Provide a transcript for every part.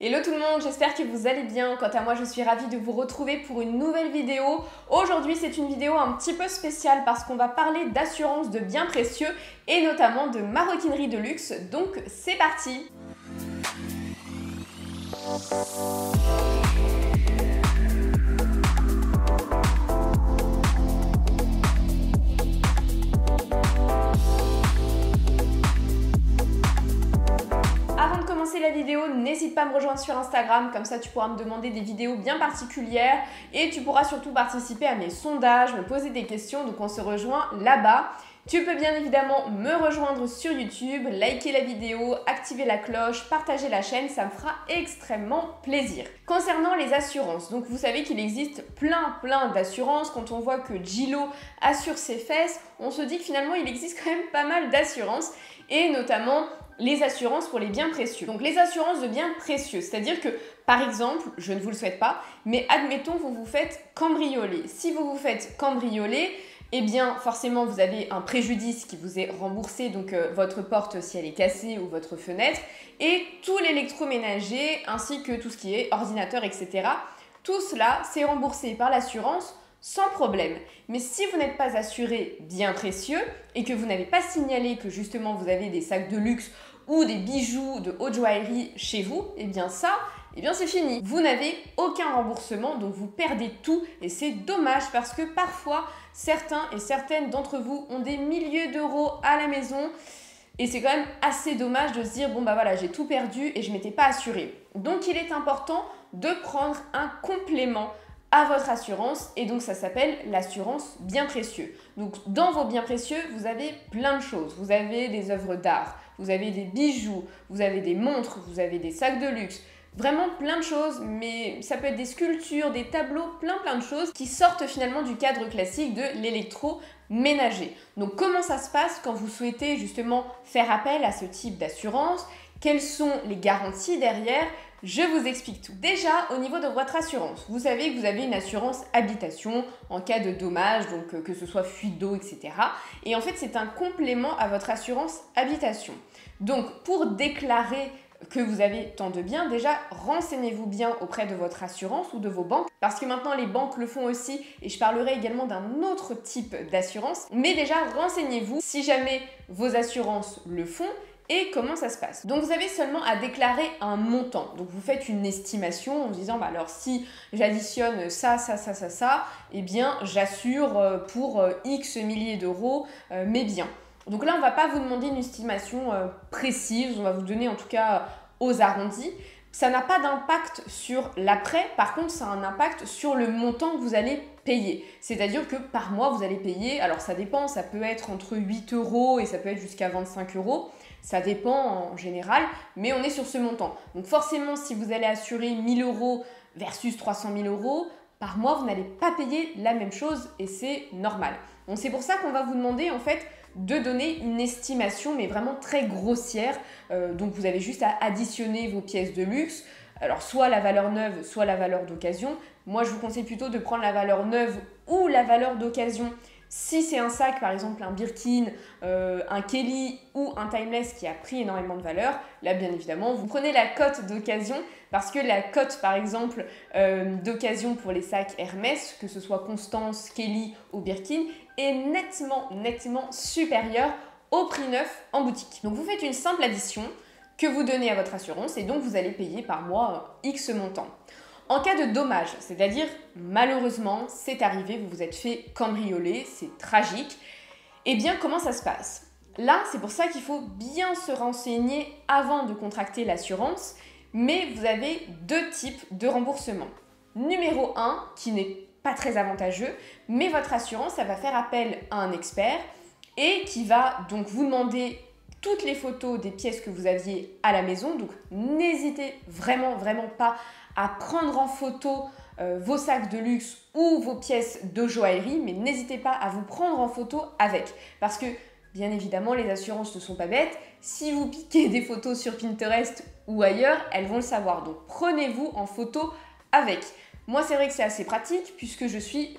Hello tout le monde, j'espère que vous allez bien. Quant à moi, je suis ravie de vous retrouver pour une nouvelle vidéo. Aujourd'hui, c'est une vidéo un petit peu spéciale parce qu'on va parler d'assurance de biens précieux et notamment de maroquinerie de luxe. Donc, c'est parti! La vidéo, n'hésite pas à me rejoindre sur Instagram, comme ça tu pourras me demander des vidéos bien particulières et tu pourras surtout participer à mes sondages, me poser des questions, donc on se rejoint là-bas. Tu peux bien évidemment me rejoindre sur YouTube, liker la vidéo, activer la cloche, partager la chaîne, ça me fera extrêmement plaisir. Concernant les assurances, donc vous savez qu'il existe plein d'assurances. Quand on voit que Gilo assure ses fesses, on se dit que finalement il existe quand même pas mal d'assurances et notamment les assurances pour les biens précieux. Donc les assurances de biens précieux, c'est-à-dire que par exemple, je ne vous le souhaite pas, mais admettons vous vous faites cambrioler. Si vous vous faites cambrioler, eh bien forcément vous avez un préjudice qui vous est remboursé, donc votre porte si elle est cassée ou votre fenêtre, et tout l'électroménager ainsi que tout ce qui est ordinateur, etc. Tout cela c'est remboursé par l'assurance sans problème. Mais si vous n'êtes pas assuré biens précieux et que vous n'avez pas signalé que justement vous avez des sacs de luxe ou des bijoux de haute joaillerie chez vous, eh bien c'est fini. Vous n'avez aucun remboursement, donc vous perdez tout et c'est dommage parce que parfois certains et certaines d'entre vous ont des milliers d'euros à la maison et c'est quand même assez dommage de se dire bon bah voilà, j'ai tout perdu et je m'étais pas assuré. Donc il est important de prendre un complément à votre assurance et donc ça s'appelle l'assurance biens précieux. Donc dans vos biens précieux, vous avez plein de choses. Vous avez des œuvres d'art, vous avez des bijoux, vous avez des montres, vous avez des sacs de luxe, vraiment plein de choses, mais ça peut être des sculptures, des tableaux, plein de choses qui sortent finalement du cadre classique de l'électroménager. Donc comment ça se passe quand vous souhaitez justement faire appel à ce type d'assurance? Quelles sont les garanties derrière? Je vous explique tout. Déjà, au niveau de votre assurance, vous savez que vous avez une assurance habitation en cas de dommages, donc que ce soit fuite d'eau, etc. Et en fait, c'est un complément à votre assurance habitation. Donc, pour déclarer que vous avez tant de biens, déjà, renseignez-vous bien auprès de votre assurance ou de vos banques, parce que maintenant, les banques le font aussi, et je parlerai également d'un autre type d'assurance. Mais déjà, renseignez-vous si jamais vos assurances le font, et comment ça se passe. Donc vous avez seulement à déclarer un montant. Donc vous faites une estimation en vous disant bah alors si j'additionne ça, eh bien j'assure pour X milliers d'euros mes biens. Donc là on ne va pas vous demander une estimation précise, on va vous donner en tout cas aux arrondis. Ça n'a pas d'impact sur l'après, par contre ça a un impact sur le montant que vous allez payer. C'est-à-dire que par mois vous allez payer, alors ça dépend, ça peut être entre 8 euros et ça peut être jusqu'à 25 euros. Ça dépend en général, mais on est sur ce montant. Donc forcément, si vous allez assurer 1000 euros versus 300 000 euros, par mois, vous n'allez pas payer la même chose et c'est normal. Donc c'est pour ça qu'on va vous demander en fait de donner une estimation, mais vraiment très grossière. Donc vous avez juste à additionner vos pièces de luxe. Alors soit la valeur neuve, soit la valeur d'occasion. Moi, je vous conseille plutôt de prendre la valeur neuve ou la valeur d'occasion. Si c'est un sac, par exemple un Birkin, un Kelly ou un Timeless qui a pris énormément de valeur, là bien évidemment vous prenez la cote d'occasion parce que la cote par exemple d'occasion pour les sacs Hermès, que ce soit Constance, Kelly ou Birkin, est nettement supérieure au prix neuf en boutique. Donc vous faites une simple addition que vous donnez à votre assurance et donc vous allez payer par mois X montant. En cas de dommage, c'est-à-dire malheureusement c'est arrivé, vous vous êtes fait cambrioler, c'est tragique, eh bien comment ça se passe? Là c'est pour ça qu'il faut bien se renseigner avant de contracter l'assurance, mais vous avez deux types de remboursement. Numéro 1 qui n'est pas très avantageux, mais votre assurance elle va faire appel à un expert et qui va donc vous demander toutes les photos des pièces que vous aviez à la maison, donc n'hésitez vraiment pas à prendre en photo vos sacs de luxe ou vos pièces de joaillerie, mais n'hésitez pas à vous prendre en photo avec. Parce que, bien évidemment, les assurances ne sont pas bêtes. Si vous piquez des photos sur Pinterest ou ailleurs, elles vont le savoir. Donc, prenez-vous en photo avec. Moi, c'est vrai que c'est assez pratique puisque je suis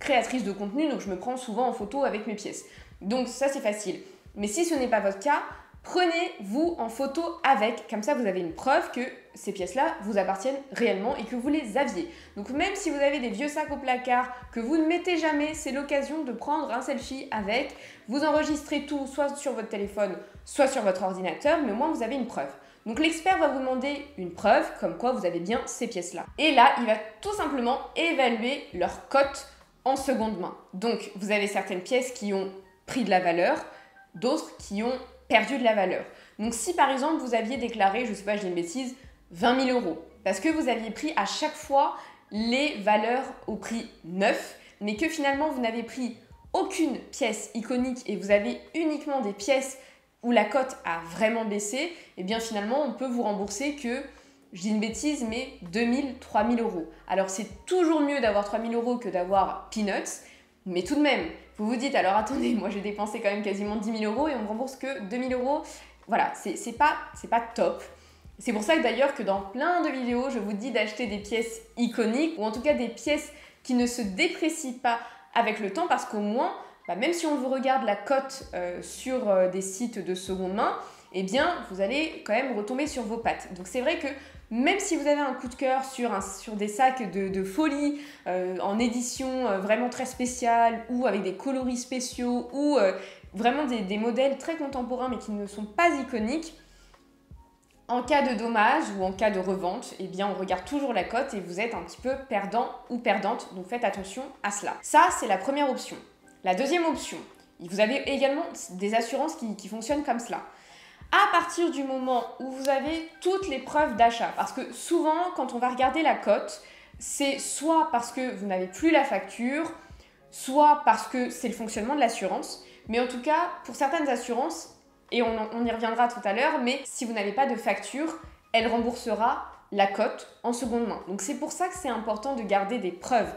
créatrice de contenu, donc je me prends souvent en photo avec mes pièces. Donc, ça, c'est facile. Mais si ce n'est pas votre cas, prenez-vous en photo avec. Comme ça, vous avez une preuve que ces pièces-là vous appartiennent réellement et que vous les aviez. Donc même si vous avez des vieux sacs au placard que vous ne mettez jamais, c'est l'occasion de prendre un selfie avec. Vous enregistrez tout, soit sur votre téléphone, soit sur votre ordinateur, mais au moins vous avez une preuve. Donc l'expert va vous demander une preuve, comme quoi vous avez bien ces pièces-là. Et là, il va tout simplement évaluer leur cote en seconde main. Donc vous avez certaines pièces qui ont pris de la valeur, d'autres qui ont perdu de la valeur. Donc si par exemple vous aviez déclaré, je ne sais pas, je dis une bêtise, 20 000 euros, parce que vous aviez pris à chaque fois les valeurs au prix neuf, mais que finalement vous n'avez pris aucune pièce iconique et vous avez uniquement des pièces où la cote a vraiment baissé, et bien finalement on peut vous rembourser que, je dis une bêtise, mais 2 000, 3 000 euros. Alors c'est toujours mieux d'avoir 3 000 euros que d'avoir peanuts, mais tout de même, vous vous dites, alors attendez, moi j'ai dépensé quand même quasiment 10 000 euros et on me rembourse que 2 000 euros. Voilà, c'est pas top. C'est pour ça que d'ailleurs que dans plein de vidéos, je vous dis d'acheter des pièces iconiques ou en tout cas des pièces qui ne se déprécient pas avec le temps parce qu'au moins, même si on vous regarde la cote sur des sites de seconde main, eh bien vous allez quand même retomber sur vos pattes. Donc c'est vrai que même si vous avez un coup de cœur sur des sacs de folie en édition vraiment très spéciale ou avec des coloris spéciaux ou vraiment des modèles très contemporains mais qui ne sont pas iconiques, en cas de dommage ou en cas de revente, eh bien on regarde toujours la cote et vous êtes un petit peu perdant ou perdante, donc faites attention à cela. Ça, c'est la première option. La deuxième option, vous avez également des assurances qui fonctionnent comme cela. À partir du moment où vous avez toutes les preuves d'achat, parce que souvent, quand on va regarder la cote, c'est soit parce que vous n'avez plus la facture, soit parce que c'est le fonctionnement de l'assurance, mais en tout cas, pour certaines assurances, et on y reviendra tout à l'heure, mais si vous n'avez pas de facture, elle remboursera la cote en seconde main. Donc c'est pour ça que c'est important de garder des preuves.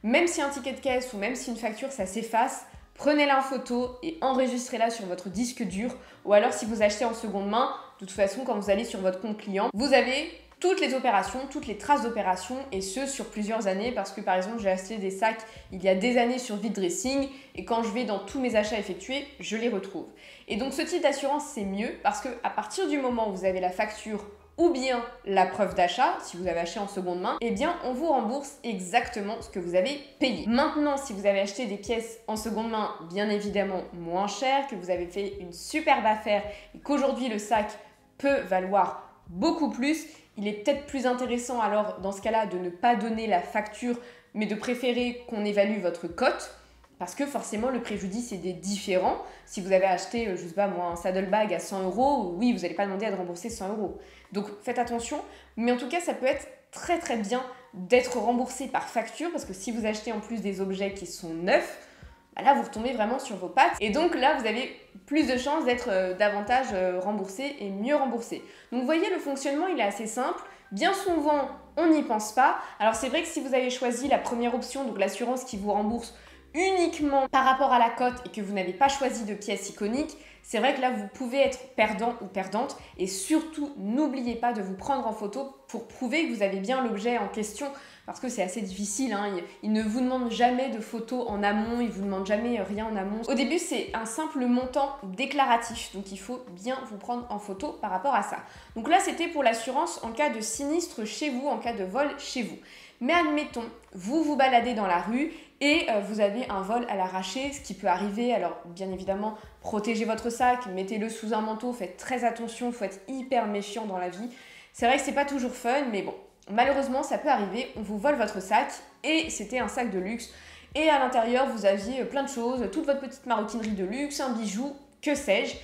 Même si un ticket de caisse ou même si une facture, ça s'efface, prenez-la en photo et enregistrez-la sur votre disque dur. Ou alors si vous achetez en seconde main, de toute façon, quand vous allez sur votre compte client, vous avez toutes les opérations, toutes les traces d'opérations et ce sur plusieurs années parce que par exemple j'ai acheté des sacs il y a des années sur vide dressing et quand je vais dans tous mes achats effectués, je les retrouve. Et donc ce type d'assurance c'est mieux parce que à partir du moment où vous avez la facture ou bien la preuve d'achat, si vous avez acheté en seconde main, eh bien on vous rembourse exactement ce que vous avez payé. Maintenant, si vous avez acheté des pièces en seconde main, bien évidemment moins chères, que vous avez fait une superbe affaire et qu'aujourd'hui le sac peut valoir beaucoup plus, il est peut-être plus intéressant alors dans ce cas-là de ne pas donner la facture mais de préférer qu'on évalue votre cote parce que forcément le préjudice est différent. Si vous avez acheté, je sais pas moi, un saddlebag à 100 euros, oui, vous n'allez pas demander à te rembourser 100 euros. Donc faites attention, mais en tout cas ça peut être très très bien d'être remboursé par facture parce que si vous achetez en plus des objets qui sont neufs, là vous retombez vraiment sur vos pattes et donc là vous avez plus de chances d'être davantage remboursé et mieux remboursé. Donc vous voyez le fonctionnement il est assez simple, bien souvent on n'y pense pas. Alors c'est vrai que si vous avez choisi la première option, donc l'assurance qui vous rembourse uniquement par rapport à la cote et que vous n'avez pas choisi de pièces iconiques, c'est vrai que là vous pouvez être perdant ou perdante et surtout n'oubliez pas de vous prendre en photo pour prouver que vous avez bien l'objet en question parce que c'est assez difficile, hein. Ils ne vous demandent jamais de photos en amont, ils ne vous demandent jamais rien en amont. Au début c'est un simple montant déclaratif, donc il faut bien vous prendre en photo par rapport à ça. Donc là c'était pour l'assurance en cas de sinistre chez vous, en cas de vol chez vous. Mais admettons, vous vous baladez dans la rue et vous avez un vol à l'arraché, ce qui peut arriver. Alors bien évidemment, protégez votre sac, mettez-le sous un manteau, faites très attention, il faut être hyper méfiant dans la vie. C'est vrai que c'est pas toujours fun, mais bon, malheureusement ça peut arriver, on vous vole votre sac et c'était un sac de luxe. Et à l'intérieur, vous aviez plein de choses, toute votre petite maroquinerie de luxe, un bijou, que sais-je.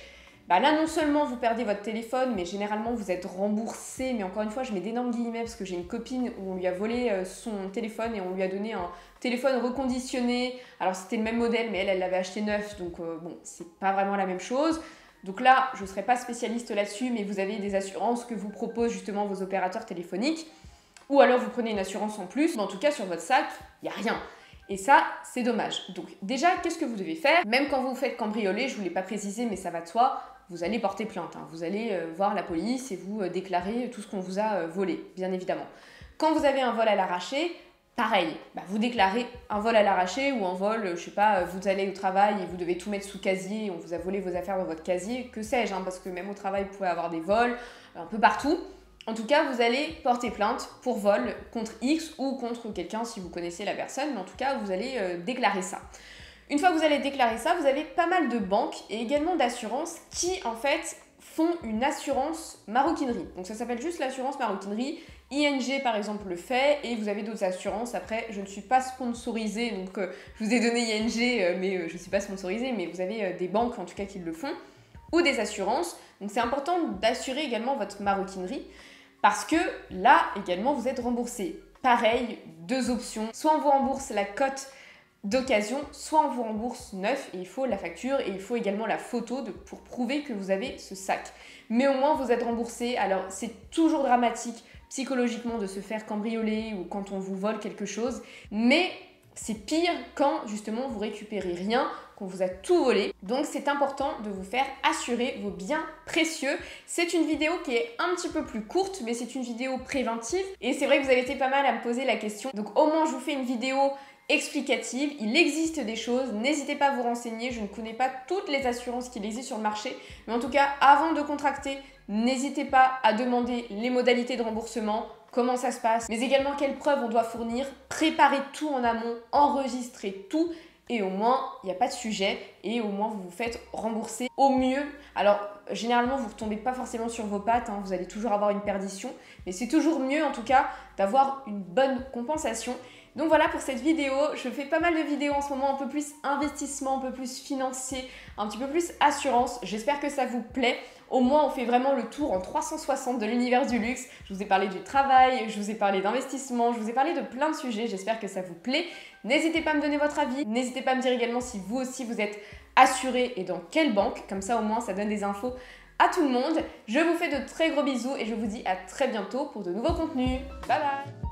Là, non seulement vous perdez votre téléphone, mais généralement vous êtes remboursé. Mais encore une fois, je mets d'énormes guillemets parce que j'ai une copine où on lui a volé son téléphone et on lui a donné un téléphone reconditionné. Alors c'était le même modèle, mais elle l'avait acheté neuf, donc bon, c'est pas vraiment la même chose. Donc là, je ne serai pas spécialiste là-dessus, mais vous avez des assurances que vous proposent justement vos opérateurs téléphoniques. Ou alors vous prenez une assurance en plus, mais en tout cas sur votre sac, il n'y a rien. Et ça, c'est dommage. Donc déjà, qu'est-ce que vous devez faire? Même quand vous vous faites cambrioler, je ne vous l'ai pas précisé, mais ça va de soi, vous allez porter plainte. Vous allez voir la police et vous déclarer tout ce qu'on vous a volé, bien évidemment. Quand vous avez un vol à l'arraché, pareil, vous déclarez un vol à l'arraché ou un vol, je sais pas, vous allez au travail et vous devez tout mettre sous casier, on vous a volé vos affaires dans votre casier, que sais-je, parce que même au travail, vous pouvez avoir des vols un peu partout. En tout cas, vous allez porter plainte pour vol contre X ou contre quelqu'un si vous connaissez la personne, mais en tout cas, vous allez déclarer ça. Une fois que vous allez déclarer ça, vous avez pas mal de banques et également d'assurances qui, en fait, font une assurance maroquinerie. Donc ça s'appelle juste l'assurance maroquinerie. ING par exemple le fait et vous avez d'autres assurances. Après, je ne suis pas sponsorisée, donc je vous ai donné ING, mais je ne suis pas sponsorisée, mais vous avez des banques en tout cas qui le font, ou des assurances. Donc c'est important d'assurer également votre maroquinerie parce que là également vous êtes remboursé. Pareil, deux options. Soit on vous rembourse la cote d'occasion, soit on vous rembourse neuf et il faut la facture et il faut également la photo pour prouver que vous avez ce sac. Mais au moins vous êtes remboursé. Alors c'est toujours dramatique psychologiquement de se faire cambrioler ou quand on vous vole quelque chose, mais c'est pire quand justement vous récupérez rien, qu'on vous a tout volé. Donc c'est important de vous faire assurer vos biens précieux. C'est une vidéo qui est un petit peu plus courte, mais c'est une vidéo préventive et c'est vrai que vous avez été pas mal à me poser la question. Donc au moins je vous fais une vidéo explicative, il existe des choses, n'hésitez pas à vous renseigner, je ne connais pas toutes les assurances qu'il existe sur le marché, mais en tout cas, avant de contracter, n'hésitez pas à demander les modalités de remboursement, comment ça se passe, mais également quelles preuves on doit fournir, préparez tout en amont, enregistrez tout, et au moins, il n'y a pas de sujet, et au moins, vous vous faites rembourser au mieux. Alors, généralement, vous ne retombez pas forcément sur vos pattes, vous allez toujours avoir une perdition, mais c'est toujours mieux, en tout cas, d'avoir une bonne compensation. Donc voilà pour cette vidéo, je fais pas mal de vidéos en ce moment, un peu plus investissement, un peu plus financier, un petit peu plus assurance. J'espère que ça vous plaît. Au moins on fait vraiment le tour en 360 de l'univers du luxe. Je vous ai parlé du travail, je vous ai parlé d'investissement, je vous ai parlé de plein de sujets. J'espère que ça vous plaît. N'hésitez pas à me donner votre avis. N'hésitez pas à me dire également si vous aussi vous êtes assuré et dans quelle banque. Comme ça au moins ça donne des infos à tout le monde. Je vous fais de très gros bisous et je vous dis à très bientôt pour de nouveaux contenus. Bye bye!